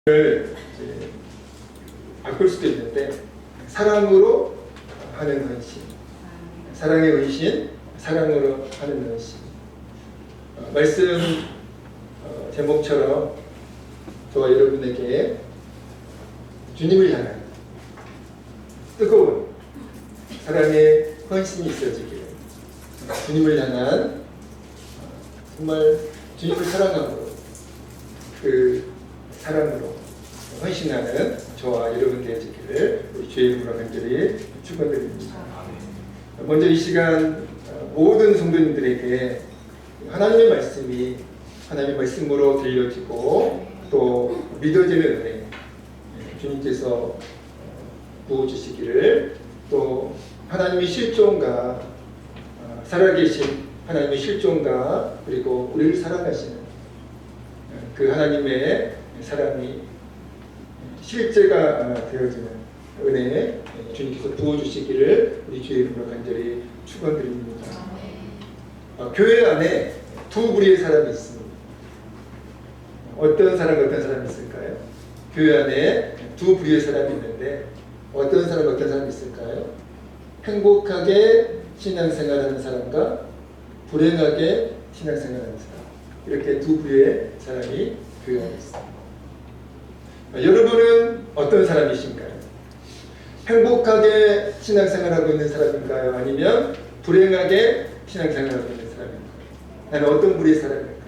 을 바꿀 수도 있는데 사랑으로 하는 헌신, 사랑의 헌신, 사랑으로 하는 헌신. 말씀 제목처럼 저와 여러분에게 주님을 향한 뜨거운 사랑의 헌신이 있어지기를, 주님을 향한 정말 주님을 사랑함으로 그 사랑으로 헌신하는 저와 여러분 되어지기를 우리 주의 이름으로 간절히 축원드립니다. 먼저 이 시간 모든 성도님들에게 하나님의 말씀이 하나님의 말씀으로 들려지고 또 믿어지는 은혜 주님께서 부어주시기를, 또 하나님의 실존과 살아계신 하나님의 실존과 그리고 우리를 사랑하시는 그 하나님의 사랑이 실제가 되어지는 은혜 주님께서 부어주시기를 우리 주의 이름으로 간절히 축원드립니다. 교회 안에 두 부류의 사람이 있습니다. 어떤 사람이 있을까요? 교회 안에 두 부류의 사람이 있는데 어떤 사람이 있을까요? 행복하게 신앙생활하는 사람과 불행하게 신앙생활하는 사람, 이렇게 두 부류의 사람이 교회 안에 있습니다. 여러분은 어떤 사람이신가요? 행복하게 신앙생활하고 있는 사람인가요? 아니면 불행하게 신앙생활하고 있는 사람인가요? 나는 어떤 부류의 사람일까?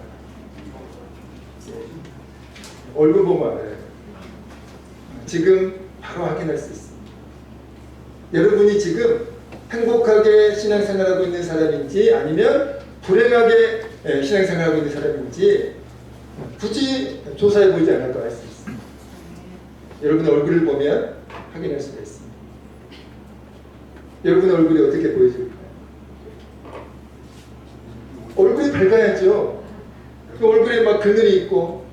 얼굴 보면 알아요. 지금 바로 확인할 수 있습니다. 여러분이 지금 행복하게 신앙생활하고 있는 사람인지 아니면 불행하게 신앙생활하고 있는 사람인지 굳이 조사해보지 않아도 알 수 있습니다. 여러분의 얼굴을 보면 확인할 수가 있습니다. 여러분의 얼굴이 어떻게 보여질까요? 얼굴이 밝아야죠. 그 얼굴에 막 그늘이 있고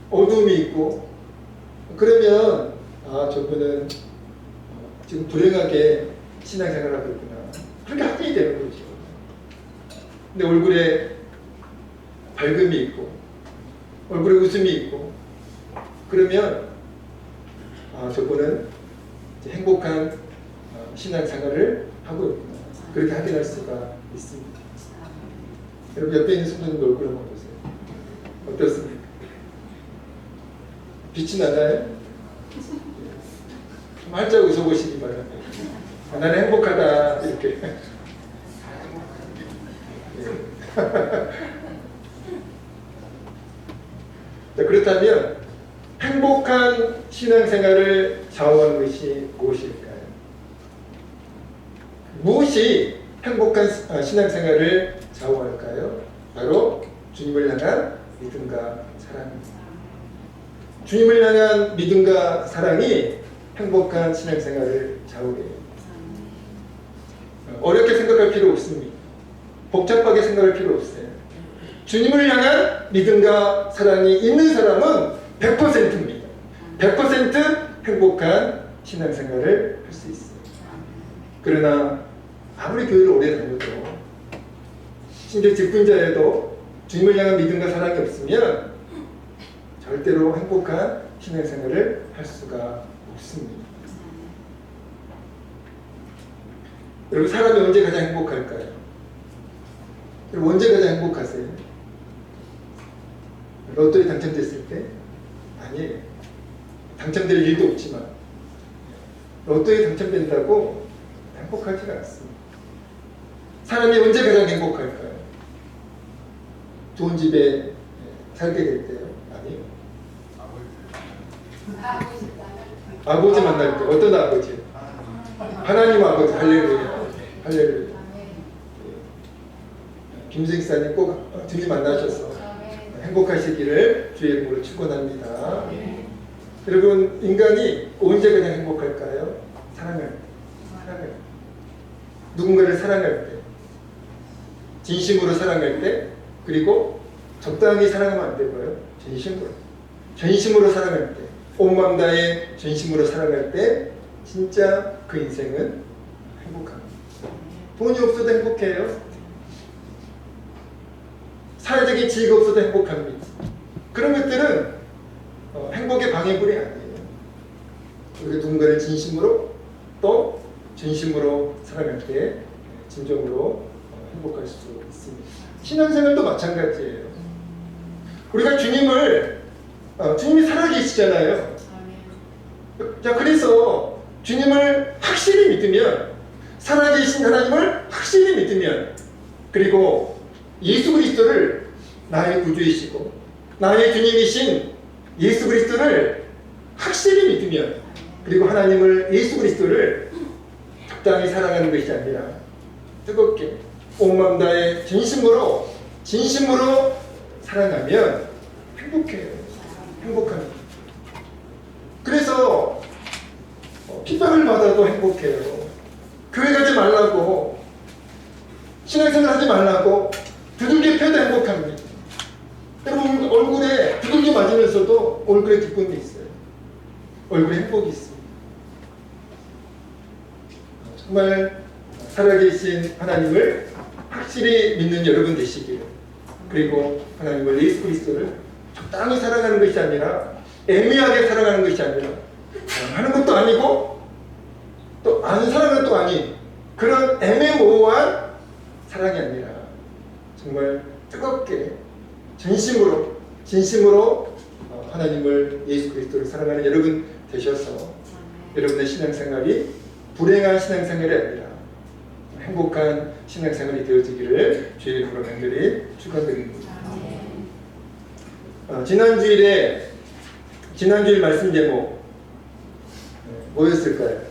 어두움이 있고 그러면 저분은 지금 불행하게 신앙생활을 하고 있구나, 그렇게 확인이 되는 거죠. 근데 얼굴에 밝음이 있고 얼굴에 웃음이 있고 그러면 저분은 행복한 신앙생활을 하고 있구나, 그렇게 확인할 수가 있습니다. 여러분 옆에 있는 성도님 얼굴 한번 보세요. 어떻습니까? 빛이 나나요? 활짝 웃어보시기 바랍니다. 나는 행복하다, 이렇게. 자, 그렇다면 행복한 신앙생활을 좌우하는 것이 무엇일까요? 무엇이 행복한 신앙생활을 좌우할까요? 바로 주님을 향한 믿음과 사랑입니다. 주님을 향한 믿음과 사랑이 행복한 신앙생활을 좌우해요. 어렵게 생각할 필요 없습니다. 복잡하게 생각할 필요 없어요. 주님을 향한 믿음과 사랑이 있는 사람은 100%입니다. 100% 행복한 신앙생활을 할 수 있어요. 그러나 아무리 교회를 오래 다녀도 심지어 직분자여도 주님을 향한 믿음과 사랑이 없으면 절대로 행복한 신앙생활을 할 수가 없습니다. 여러분, 사람이 언제 가장 행복할까요? 여러분, 언제 가장 행복하세요? 로또에 당첨됐을 때? 아니에요. 당첨될 일도 없지만 로또에 당첨된다고 행복하지가 않습니다. 사람이 언제 가장 행복할까요? 좋은 집에 살게 될 때요? 아니요. 아버지 만날 때. 어떤 아버지? 하나님 아버지. 할렐루야. 할렐루야. 김수익 사님 꼭 주님 만나셔서 행복하시기를 주의 이름으로 축원합니다. 여러분, 인간이 언제 가장 행복할까요? 사랑할 때. 사랑할 때. 누군가를 사랑할 때. 진심으로 사랑할 때. 그리고 적당히 사랑하면 안 되고요. 전심으로 사랑할 때. 온 마음 다해 전심으로 사랑할 때 진짜 그 인생은 행복합니다. 돈이 없어도 행복해요. 사회적인 지위가 없어도 행복합니다. 그런 것들은 행복의 방해물이 아니에요. 우리가 누군가를 진심으로 또 진심으로 사랑할 때 진정으로 행복할 수 있습니다. 신앙생활도 마찬가지예요. 우리가 주님이 살아계시잖아요. 자, 그래서 주님을 확실히 믿으면, 살아계신 하나님을 확실히 믿으면, 그리고 예수 그리스도를 나의 구주이시고 나의 주님이신 예수 그리스도를 확실히 믿으면, 그리고 하나님을, 예수 그리스도를 적당히 사랑하는 것이 아니라 뜨겁게 온 마음 다해 진심으로 사랑하면 행복해요. 행복합니다. 그래서 핍박을 받아도 행복해요. 교회 가지 말라고, 신앙생활 하지 말라고 두들겨 패도 행복합니다. 여러분, 얼굴에 두들겨 맞으면서도 얼굴에 기쁨이 있어요. 얼굴에 행복이 있습니다. 정말 살아계신 하나님을 확실히 믿는 여러분 되시기를, 그리고 하나님을, 예수 그리스도를 적당히 사랑하는 것이 아니라 애매하게 사랑하는 것이 아니라 하는 것도 아니고 또 안 사랑하는 것도 아닌 그런 애매모호한 사랑이 아니라 정말 뜨겁게 진심으로 하나님을, 예수 그리스도를 사랑하는 여러분 되셔서 여러분의 신앙생활이 불행한 신앙생활이 아니라 행복한 신앙생활이 되어지기를 주의 이름으로 간절히 축원드립니다. 지난주일 말씀 제목 뭐였을까요?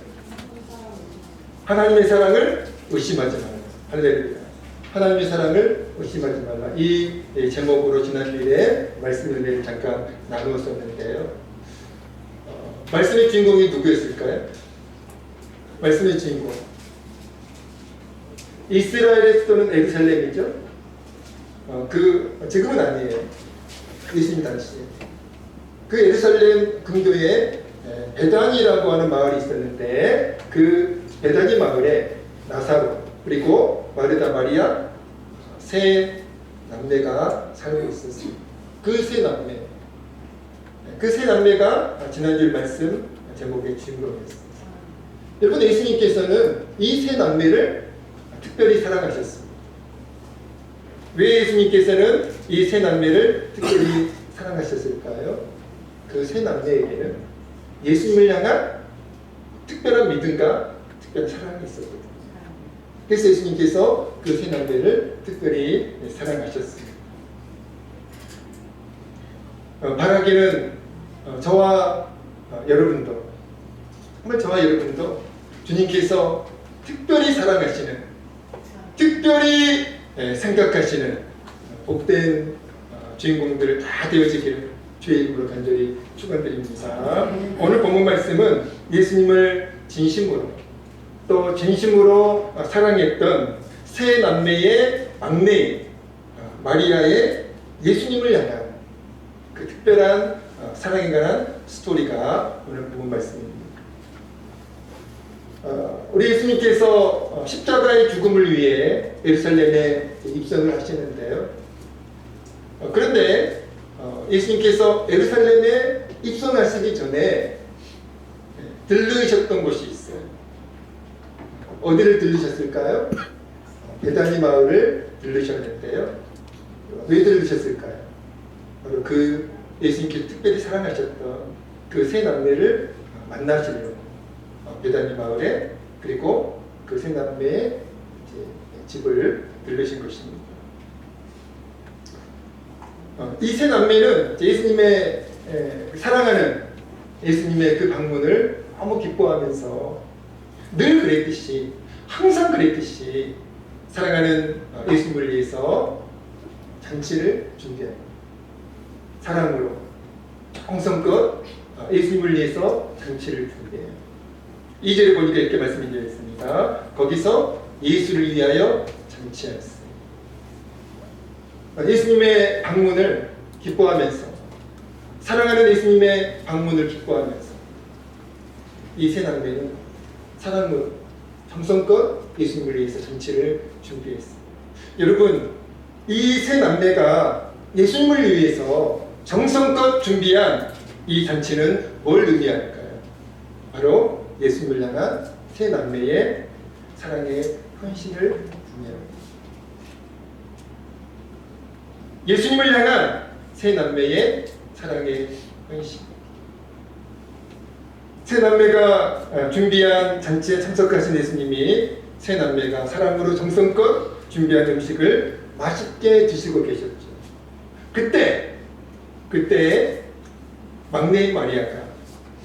하나님의 사랑을 의심하지 말라. 할렐루야. 하나님의 사랑을 의심하지 말라. 이 제목으로 지난주일에 말씀 은혜를 잠깐 나누었었는데요. 말씀의 주인공이 누구였을까요? 말씀의 주인공, 이스라엘의 수도는 예루살렘이죠. 지금은 아니에요. 예수님 당시에 그 예루살렘 근교에 베단이라고 하는 마을이 있었는데, 그 베다니 마을에 나사로 그리고 마르다 마리아 세 남매가 살고 있었습니다. 그 세 남매가 지난주 말씀 제목의 주인공이었습니다. 여러분, 예수님께서는 이 세 남매를 특별히 사랑하셨습니다. 왜 예수님께서는 이 세 남매를 특별히 사랑하셨을까요? 그 세 남매에게는 예수님을 향한 특별한 믿음과 특별한 사랑이 있었거든요. 그래서 예수님께서 그 세 남매를 특별히 사랑하셨습니다. 바라기는 저와 여러분도, 정말 저와 여러분도 주님께서 특별히 사랑하시는, 특별히 생각하시는 복된 주인공들 다 되어지기를 주의 이름으로 간절히 축원드립니다. 오늘 본문 말씀은 예수님을 진심으로 또 진심으로 사랑했던 세 남매의 막내인 마리아의 예수님을 향한 그 특별한 사랑에 관한 스토리가 오늘 본문 말씀입니다. 우리 예수님께서 십자가의 죽음을 위해 예루살렘에 입성을 하시는데요. 그런데 예수님께서 예루살렘에 입성하시기 전에 들르셨던 곳이 있어요. 어디를 들르셨을까요? 베다니 마을을 들르셨는데요. 왜 들르셨을까요? 바로 그 예수님께서 특별히 사랑하셨던 그 세 남매를 만나시려고 베다니 마을에, 그리고 그 세 남매의 집을 들르신 것입니다. 이 세 남매는 예수님의 사랑하는 예수님의 그 방문을 너무 기뻐하면서 늘 그랬듯이, 항상 그랬듯이 사랑하는 예수님을 위해서 잔치를 준비합니다. 사랑으로 정성껏 예수님을 위해서 잔치를 준비해요. 2절에 보니까 이렇게 말씀이 되어 있습니다. 거기서 예수를 위하여 잔치하였어요. 예수님의 방문을 기뻐하면서, 사랑하는 예수님의 방문을 기뻐하면서 이 세 남매는 사랑으로 정성껏 예수님을 위해서 잔치를 준비했어요. 여러분, 이 세 남매가 예수님을 위해서 정성껏 준비한 이 잔치는 뭘 의미할까요? 바로 예수님을 향한 세 남매의 사랑의 헌신을 의미합니다. 예수님을 향한 세 남매의 사랑의 헌신. 세 남매가 준비한 잔치에 참석하신 예수님이 세 남매가 사랑으로 정성껏 준비한 음식을 맛있게 드시고 계셨죠. 그때 막내인 마리아가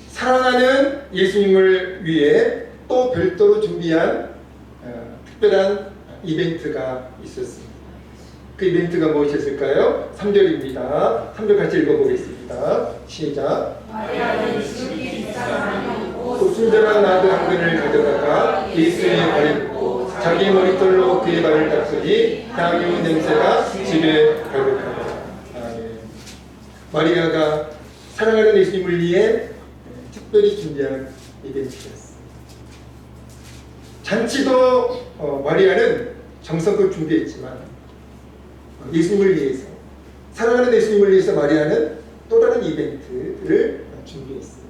사랑하는 예수님을 위해 또 별도로 준비한 특별한 이벤트가 있었습니다. 그 이벤트가 무엇이었을까요? 3절입니다. 3절 같이 읽어보겠습니다. 시작. 마리아는 지극히 비싼 잔을 입고 또 순전한 나드 한 근을 가져다가 예수의 발에 붓고 자기 머리털로 그의 발을 닦으니 향유 냄새가 집에 가득하다. 마리아가 사랑하는 예수님을 위해 특별히 준비한 이벤트였습니다. 잔치도 마리아는 정성껏 준비했지만 예수님을 위해서, 사랑하는 예수님을 위해서 마리아는 또 다른 이벤트를 준비했어요.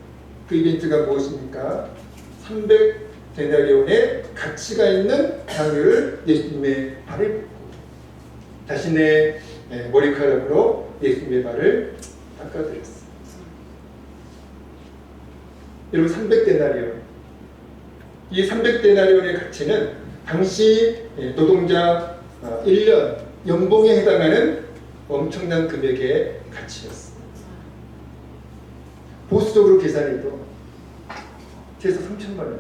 그 이벤트가 무엇입니까? 300데나리온의 가치가 있는 향유를 예수님의 발에 붓고 자신의 머리카락으로 예수님의 발을 닦아드렸어요. 여러분, 300데나리온, 이 300데나리온의 가치는 당시 노동자 1년 연봉에 해당하는 엄청난 금액의 가치였습니다. 보수적으로 계산해도 최소 3천만 원.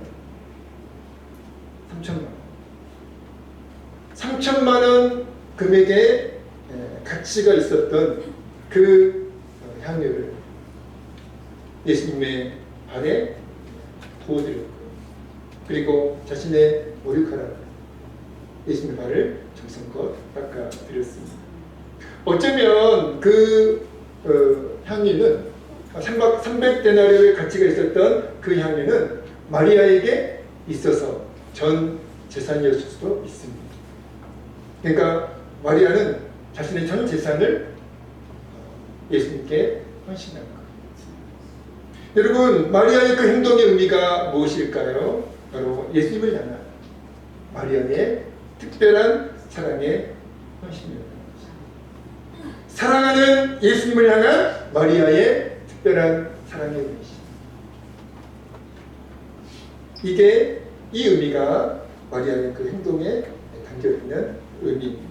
3천만 원 금액의 가치가 있었던 그 향유를 예수님의 발에 부어드렸고, 그리고 자신의 머리카락을 예수님의 발을 정성껏 닦아드렸습니다. 어쩌면 그 향유는 300데나리온의 가치가 있었던 그 향유는 마리아에게 있어서 전 재산이었을 수도 있습니다. 그러니까 마리아는 자신의 전 재산을 예수님께 헌신한 것. 여러분, 마리아의 그 행동의 의미가 무엇일까요? 바로 예수님을 향한 마리아의 특별한 사랑의 헌신입니다. 사랑하는 예수님을 향한 마리아의 특별한 사랑의 헌신. 이게 이 의미가 마리아의 그 행동에 담겨있는 의미입니다.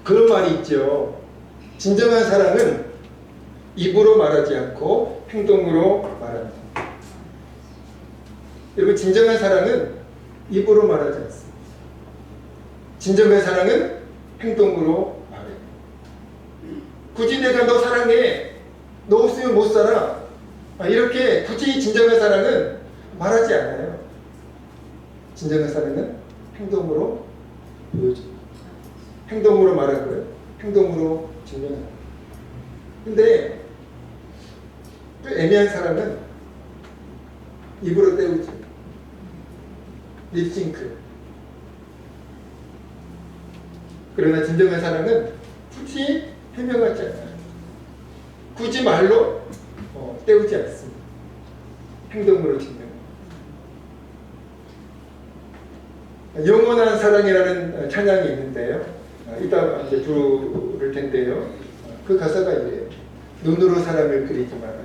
그런 말이 있죠. 진정한 사랑은 입으로 말하지 않고 행동으로 말한다. 여러분, 진정한 사랑은 입으로 말하지 않습니다. 진정한 사랑은 행동으로 말해요. 굳이 내가 너 사랑해, 너 없으면 못 살아, 이렇게 굳이 진정한 사랑은 말하지 않아요. 진정한 사랑은 행동으로 보여줍니다. 행동으로 말하고요, 행동으로 증명합니다. 근데 또 애매한 사랑은 입으로 때우죠. 립싱크. 그러나 진정한 사랑은 굳이 해명하지 않아요. 굳이 말로 때우지 않습니다. 행동으로 증명합니다. 영원한 사랑이라는 찬양이 있는데요. 이따 이제 부를 텐데요. 그 가사가 이래요. 눈으로 사랑을 그리지 말아요.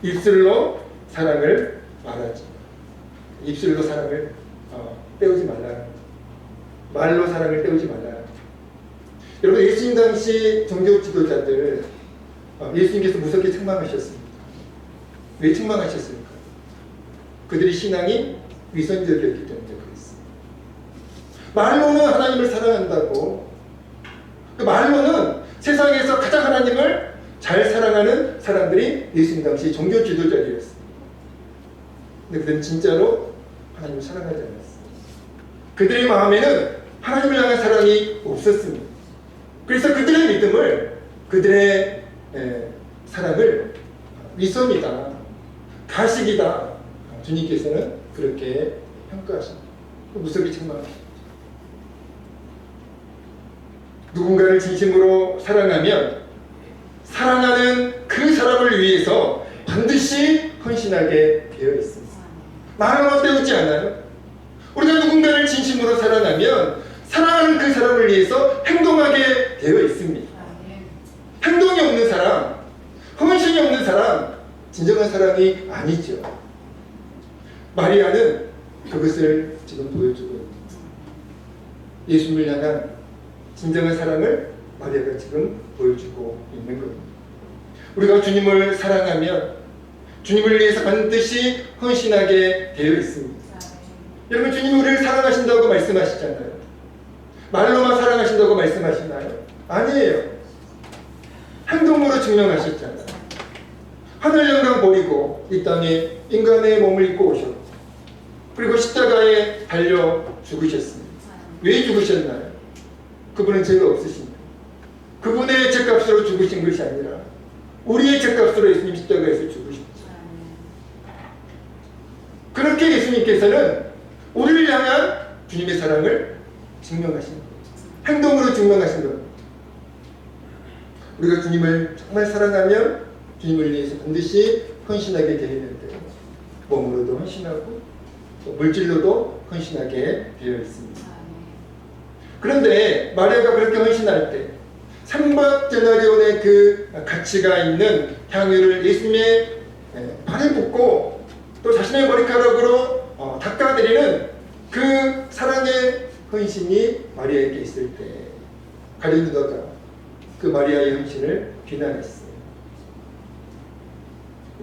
입술로 사랑을 말하지. 입술로 사랑을 때우지 말라. 말로 사랑을 때우지 말라. 여러분, 예수님 당시 종교 지도자들 예수님께서 무섭게 책망하셨습니다. 왜 책망하셨습니까? 그들의 신앙이 위선적이었기 때문에 그랬습니다. 말로는 하나님을 사랑한다고, 그 말로는 세상에서 가장 하나님을 잘 사랑하는 사람들이 예수님 당시 종교 지도자들이었습니다. 근데 그들은 진짜로 하나님을 사랑하지 않았습니다. 그들의 마음에는 하나님을 향한 사랑이 없었습니다. 그래서 그들의 믿음을, 그들의 사랑을 위선이다, 가식이다, 주님께서는 그렇게 평가하십니다. 무섭게 책망하십니다. 누군가를 진심으로 사랑하면 사랑하는 그 사람을 위해서 반드시 헌신하게 되어 있습니다. 말로만 때우지 않아요. 우리가 누군가를 진심으로 사랑하면 사랑하는 그 사람을 위해서 행동하게 되어 있습니다. 행동이 없는 사람, 헌신이 없는 사람, 진정한 사랑이 아니죠. 마리아는 그것을 지금 보여주고 있습니다. 예수님을 향한 진정한 사랑을 마리아가 지금 보여주고 있는 겁니다. 우리가 주님을 사랑하면 주님을 위해서 반드시 헌신하게 되어 있습니다. 여러분, 주님이 우리를 사랑하신다고 말씀하시잖아요. 말로만 사랑하신다고 말씀하시나요? 아니에요. 행동으로 증명하셨잖아요. 하늘 영광 버리고 이 땅에 인간의 몸을 입고 오셨고, 그리고 십자가에 달려 죽으셨습니다. 왜 죽으셨나요? 그분은 죄가 없으십니다. 그분의 죄값으로 죽으신 것이 아니라 우리의 죄값으로 예수님 십자가에서 죽으셨죠. 그렇게 예수님께서는 우리를 향한 주님의 사랑을 증명하신 거예요. 행동으로 증명하신 겁니다. 우리가 주님을 정말 사랑하면 주님을 위해서 반드시 헌신하게 되는데, 몸으로도 헌신하고 또 물질로도 헌신하게 되어 있습니다. 그런데 마리아가 그렇게 헌신할 때 삼박데나리온의 그 가치가 있는 향유를 예수님의 발에 붓고 또 자신의 머리카락으로 닦아드리는 그 사랑의 헌신이 마리아에게 있을 때 가룟 유다가 그 마리아의 헌신을 비난했어요.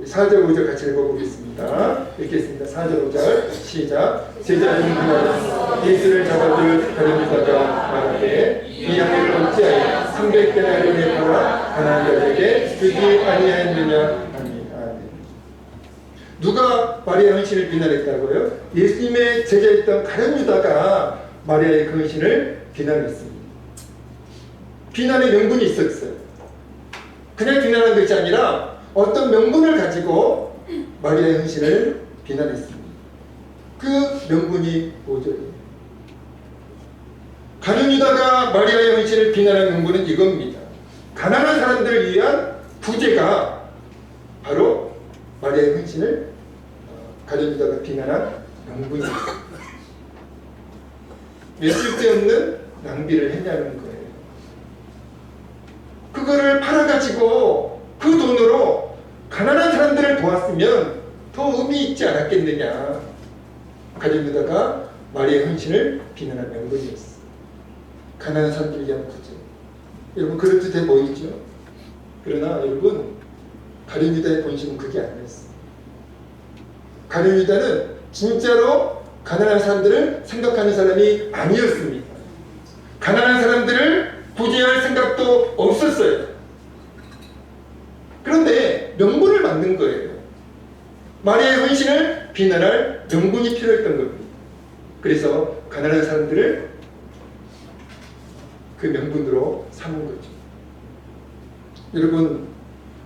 4절 5절 같이 읽어보겠습니다. 읽겠습니다. 4절 5절 시작. 제자 중 하나 예수를 잡아줄 가룟 유다가 말하되 이 향유를 어찌하여 300데나리온에 팔아 가난한 자들에게 주지 아니하였느냐. 누가 마리아의 헌신을 비난했다고요? 예수님의 제자였던 가룟 유다가 마리아의 그 헌신을 비난했습니다. 비난의 명분이 있었어요. 그냥 비난한 것이 아니라 어떤 명분을 가지고 마리아의 헌신을 비난했습니다. 그 명분이 5절이에요. 가룟 유다가 마리아의 헌신을 비난한 명분은 이겁니다. 가난한 사람들을 위한 부재가 바로 마리아의 헌신을 가룟 유다가 비난한 명분입니다. 왜 쓸데없는 낭비를 했냐는 거예요. 그거를 팔아가지고 그 돈으로 가난한 사람들을 도왔으면 더 의미 있지 않았겠느냐. 가룟 유다가 마리아의 헌신을 비난한 명분이었어요. 가난한 사람들을 위한 구제. 여러분, 그럴듯해 보이죠? 그러나 여러분, 가룟 유다의 본심은 그게 아니었어요. 가룟 유다는 진짜로 가난한 사람들을 생각하는 사람이 아니었습니다. 가난한 사람들을 구제할 생각도 없었어요. 그런데 명분을 만든 거예요. 마리아의 헌신을 비난할 명분이 필요했던 겁니다. 그래서 가난한 사람들을 그 명분으로 삼은 거죠. 여러분,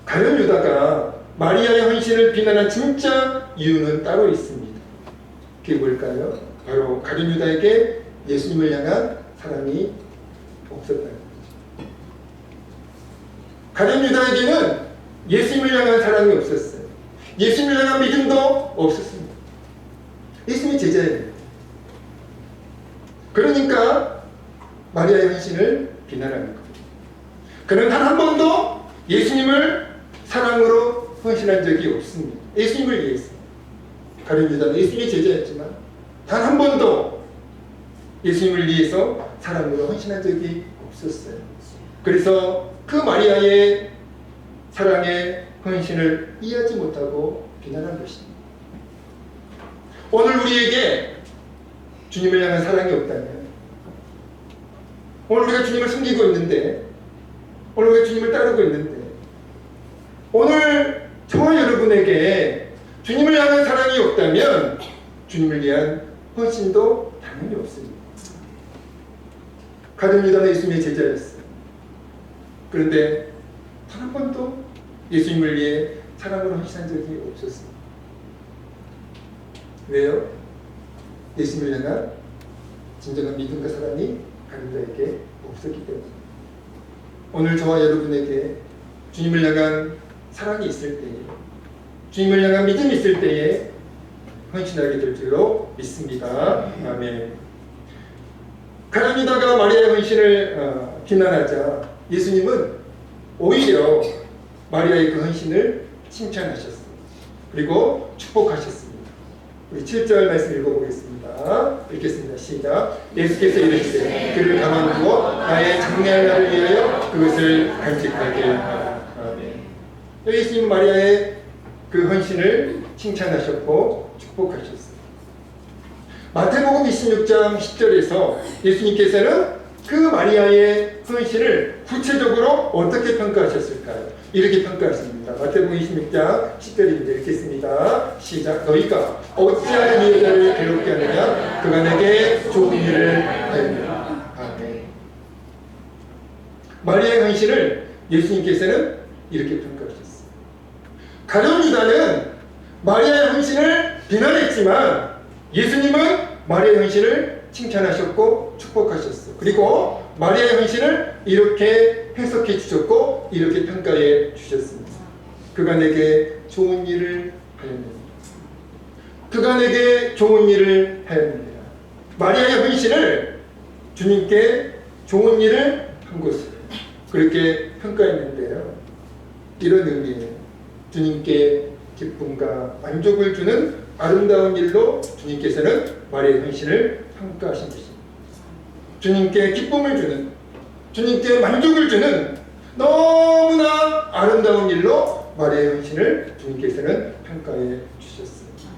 가룟 유다가 마리아의 헌신을 비난한 진짜 이유는 따로 있습니다. 그게 뭘까요? 바로 가룟 유다에게 예수님을 향한 사랑이 없었다는 거죠. 가룟 유다에게는 예수님을 향한 사랑이 없었어요. 예수님을 향한 믿음도 없었습니다. 예수님이 제자입니다. 그러니까 마리아의 헌신을 비난하는 겁니다. 그는 단 한 번도 예수님을 사랑으로 헌신한 적이 없습니다. 예수님을 위해서. 가룟 유다는 예수님의 제자였지만 단 한 번도 예수님을 위해서 사랑으로 헌신한 적이 없었어요. 그래서 그 마리아의 사랑의 헌신을 이해하지 못하고 비난한 것입니다. 오늘 우리에게 주님을 향한 사랑이 없다면, 오늘 우리가 주님을 섬기고 있는데, 오늘 우리가 주님을 따르고 있는데, 오늘 저와 여러분에게 주님을 향한 사랑이 없다면 주님을 위한 헌신도 당연히 없습니다. 가룟 유다는 예수님의 제자였어요. 그런데 단 한 번도 예수님을 위해 사랑으로 헌신한 적이 없었습니다. 왜요? 예수님을 향한 진정한 믿음과 사랑이 가룟 유다에게 없었기 때문입니다. 오늘 저와 여러분에게 주님을 향한 사랑이 있을 때에, 주님을 향한 믿음이 있을 때에 헌신하게 될 줄로 믿습니다. 아멘. 가룟 유다가 마리아의 헌신을 비난하자 예수님은 오히려 마리아의 그 헌신을 칭찬하셨습니다. 그리고 축복하셨습니다. 우리 7절 말씀 읽어보겠습니다. 읽겠습니다. 시작. 예수께서 이르시되 그를 가만두고 나의 장래할 날을 위하여 그것을 간직하게 하라. 아멘. 예수님은 마리아의 그 헌신을 칭찬하셨고 축복하셨습니다. 마태복음 26장 10절에서 예수님께서는 그 마리아의 헌신을 구체적으로 어떻게 평가하셨을까요? 이렇게 평가하십니다. 마태복음 26장 10절입니다. 읽겠습니다. 시작. 너희가 어찌하여 이 여자를 괴롭게 하느냐? 그가 내게 좋은 일을 하였느니라. 아멘. 마리아의 헌신을 예수님께서는 이렇게 평가하셨습니다. 가룟 유다는 마리아의 헌신을 비난했지만 예수님은 마리아의 헌신을 칭찬하셨고 축복하셨어요. 그리고 마리아의 헌신을 이렇게 해석해 주셨고 이렇게 평가해 주셨습니다. 그가 내게 좋은 일을 하였느니라. 그가 내게 좋은 일을 하였느니라. 마리아의 헌신을 주님께 좋은 일을 한 것을 그렇게 평가했는데요. 이런 의미예요. 주님께 기쁨과 만족을 주는 아름다운 일로 주님께서는 마리아의 헌신을 평가하신 것입니다. 주님께 기쁨을 주는, 주님께 만족을 주는 너무나 아름다운 일로 마리아의 헌신을 주님께서는 평가해 주셨습니다.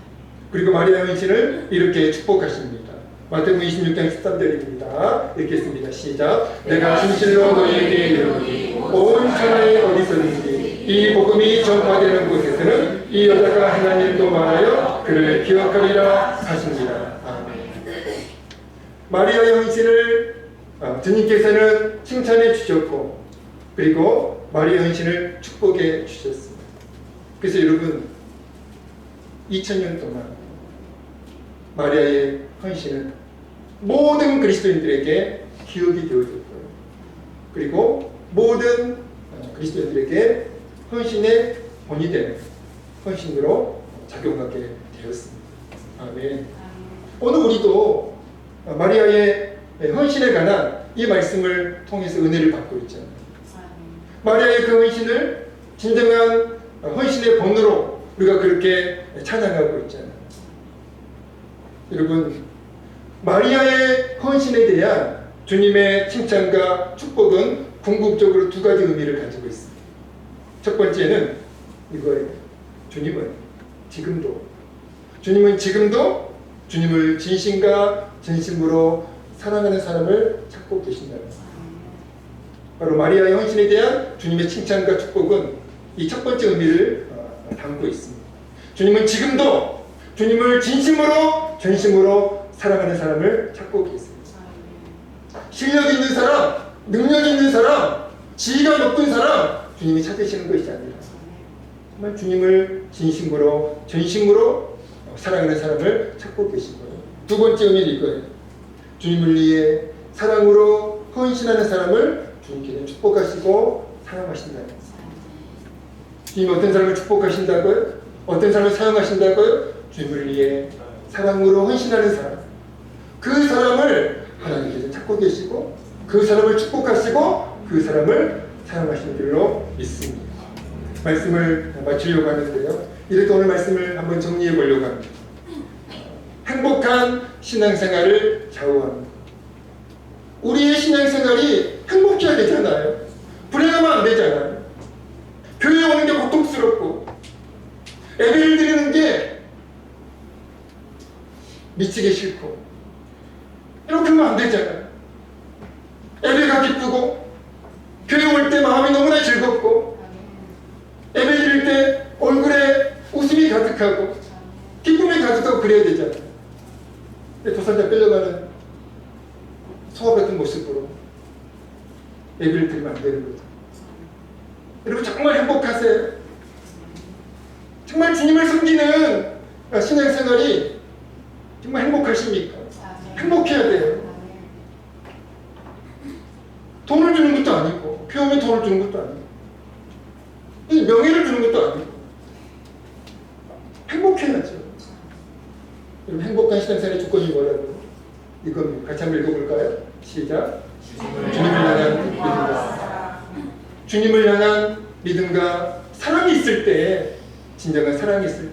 그리고 마리아의 헌신을 이렇게 축복하십니다. 마태복음 26장 13절입니다. 읽겠습니다. 시작. 내가 진실로 너희에게 이르노니 온 천하에 어디서든지 이 복음이 전파되는 곳에서는 이 여자가 행한 일도 말하여 그를 기억하리라 하십니다. 아멘. 마리아의 헌신을 주님께서는 칭찬해 주셨고 그리고 마리아의 헌신을 축복해 주셨습니다. 그래서 여러분 2000년 동안 마리아의 헌신은 모든 그리스도인들에게 기억이 되어졌고요. 그리고 모든 그리스도인들에게 헌신의 본이 되는 헌신으로 작용하게 되었습니다. 아멘. 오늘 우리도 마리아의 헌신에 관한 이 말씀을 통해서 은혜를 받고 있잖아요. 마리아의 그 헌신을 진정한 헌신의 본으로 우리가 그렇게 찬양하고 있잖아요. 여러분, 마리아의 헌신에 대한 주님의 칭찬과 축복은 궁극적으로 두 가지 의미를 가지고 있습니다. 첫 번째는 이거예요. 주님은 지금도 주님을 진심과 진심으로 사랑하는 사람을 찾고 계신다는 거예요. 바로 마리아의 헌신에 대한 주님의 칭찬과 축복은 이 첫 번째 의미를 담고 있습니다. 주님은 지금도 주님을 진심으로 전심으로 사랑하는 사람을 찾고 계십니다. 실력 있는 사람, 능력 있는 사람, 지위가 높은 사람 주님이 찾으시는 것이 아니라 정말 주님을 진심으로 전심으로 사랑하는 사람을 찾고 계신 거예요. 두 번째 의미는 이거예요. 주님을 위해 사랑으로 헌신하는 사람을 주님께는 축복하시고 사랑하신다는 거예요. 주님이 어떤 사람을 축복하신다고요? 어떤 사람을 사용하신다고요? 주님을 위해 사랑으로 헌신하는 사람, 그 사람을 하나님께서 찾고 계시고 그 사람을 축복하시고 그 사람을 사용하시는 줄로 믿습니다. 말씀을 마치려고 하는데요. 이렇게 오늘 말씀을 한번 정리해 보려고 합니다. 행복한 신앙생활을 좌우합니다. 우리의 신앙생활이 행복해야 되잖아요. 불행하면 안 되잖아요. 교회 오는 게 고통스럽고 예배를 드리는 게 미치게 싫고 이렇게 하면 안 되잖아요. 예배가 기쁘고 교회 올 때 마음이 너무나 즐겁고 예배 드릴 때 얼굴에 웃음이 가득하고 기쁨이 가득하고 그래야 되잖아요. 근데 도살자 끌려가는 소와 같은 모습으로 예배를 드리면 안 되는 거죠. 여러분 정말 행복하세요? 정말 주님을 섬기는 신앙생활이 정말 행복하십니까? 행복해야 돼요. 돈을 주는 것도 아니고 교회 오면 돈을 주는 것도 아니고 이 명예를 주는 것도 아니고 행복해야죠. 여러분 행복한 신앙생활의 조건이 뭐라고? 이겁니다. 같이 한번 읽어볼까요? 시작. 주님을 향한 믿음과 주님을 향한 믿음과 사랑이 있을 때, 진정한 사랑이 있을 때,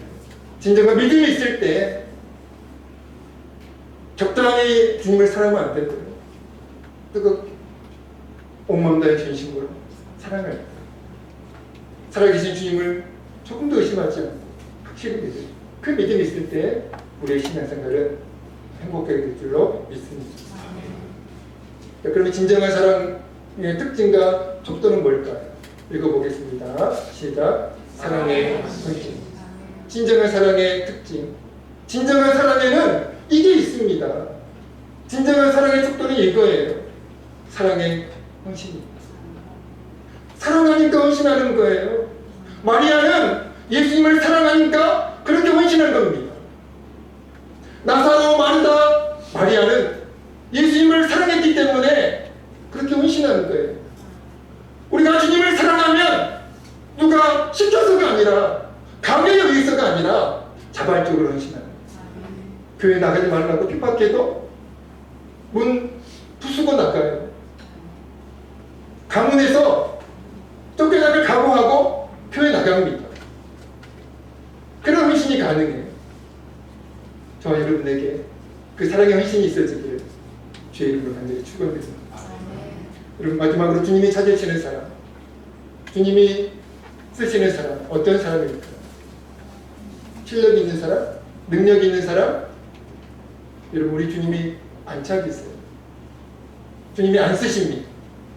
진정한 믿음이 있을 때 적당히 주님을 사랑하면 안 되고요. 뜨겁게 온몸 다해 전심으로 사랑할 때, 살아계신 주님을 조금 더 의심하지 않고 확실히 믿을, 그 믿음이 있을 때 우리의 신앙생활은 행복하게 될 줄로 믿습니다. 그러면 진정한 사랑의 특징과 족도는 뭘까요? 읽어보겠습니다. 시작. 사랑의 헌신. 진정한 사랑의 특징. 진정한 사랑에는 이게 있습니다. 진정한 사랑의 족도는 이거예요. 사랑의 헌신입니다. 사랑하니까 헌신하는 거예요. 마리아는 예수님을 사랑하니까 그렇게 헌신한 겁니다. 나사로, 마르다, 마리아는 예수님을 사랑했기 때문에 그렇게 헌신하는 거예요. 우리가 주님을 사랑하면 누가 시켜서가 아니라, 강요에 의해서가 아니라 자발적으로 헌신하는 거예요. 교회 나가지 말라고 핍박해도 문 부수고 나가요. 가문에서 쫓겨나길 각오하고 교회 나갑니다. 그런 헌신이 가능해요. 저와 여러분에게 그 사랑의 헌신이 있어지기를 주의 이름으로 간절히 축원드립니다. 여러분 마지막으로 주님이 찾으시는 사람, 주님이 쓰시는 사람, 어떤 사람입니까? 실력 있는 사람? 능력 있는 사람? 여러분 우리 주님이 안 찾으세요. 주님이 안 쓰십니다.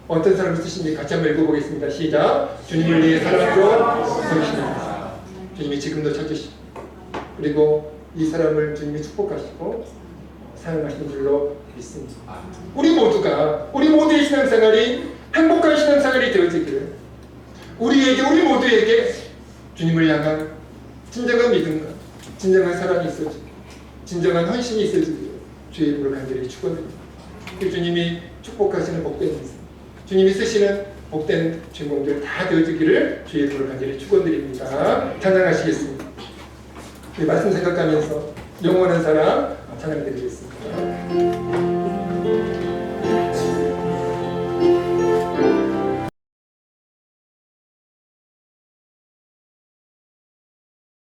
어떤 사람을 쓰십니까? 같이 한번 읽어보겠습니다. 시작. 주님을 위해 사랑으로 섬기십니다. 주님이 지금도 찾으시고, 그리고 이 사람을 주님이 축복하시고 사용하시는 줄로 믿습니다. 우리 모두의 신앙생활이 행복한 신앙생활이 되어지기를, 우리 모두에게 주님을 향한 진정한 믿음과 진정한 사랑이 있어지고 진정한 헌신이 있어지기를 주의 이름으로 간절히 축원드립니다. 그 주님이 축복하시는 복된 인생, 주님이 쓰시는 복된 주인공들 다 되어지기를 주의 이름으로 간절히 축원드립니다. 찬양하시겠습니다. 이 말씀 생각하면서 영원한 사랑 찬양드리겠습니다.